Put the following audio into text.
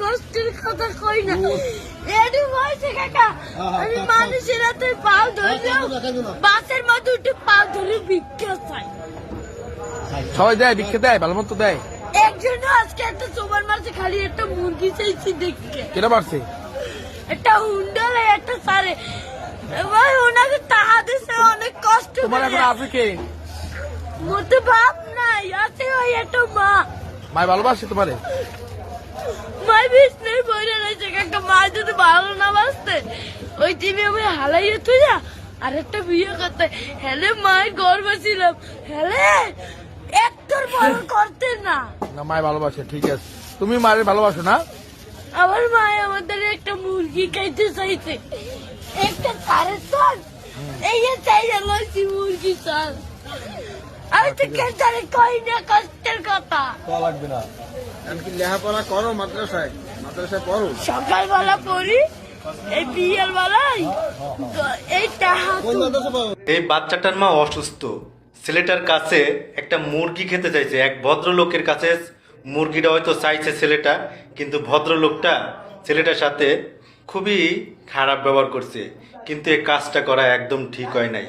কষ্টের কথা কই না এডি হইছে কাকা আমি মানুষের হাতে পাও ধরলাম বাসের মধ্যে উঠে পাও ধরে ভিক্ষা চাই সবাই দেয় ভিক্ষা দেয় ভালো মতো দেয় একজন আজকে একটা সুপার মার্কেটে খালি একটা মুরগি চাইছি দেখতে কেটা পারছে একটা হুন্ডালে একটা সারে ভাই ওনাকে টাকা দিছে অনেক কষ্ট তোমার এখন আছে কে মতে বাপ নাই আছে ওই একটা মা মাই ভালোবাসে তোমারে মাই বিষ্ণু বইরে রয়েছে কাকা মা যদি ভালো না বাসতে ওই টিভি আমি হালাইয়ে তুই আর একটা বিয়ে করতে হেলে মায়ের গর্ব ছিলাম হেলে একটার বড় করতে না না মাই ভালোবাসে ঠিক আছে তুমি মায়ের ভালোবাসো না আমার মা আমাদের একটা মুরগি খাইতে চাইছে একটা সাড়ে চাল এই যে চাই লইছি মুরগি চাল আমি তো কেন কই না কষ্টের কথা লাগবে না এমনকি লেখাপড়া করো মাদ্রাসায় পড়ো সকালবেলা পড়ি এই বিয়ের বেলায় এই টাহা এই বাচ্চাটার মা অসুস্থ ছেলেটার কাছে একটা মুরগি খেতে চাইছে এক ভদ্রলোকের কাছে মুরগিটা হয়তো চাইছে ছেলেটা কিন্তু ভদ্রলোকটা ছেলেটার সাথে খুবই খারাপ ব্যবহার করছে কিন্তু এই কাজটা করা একদম ঠিক হয় নাই।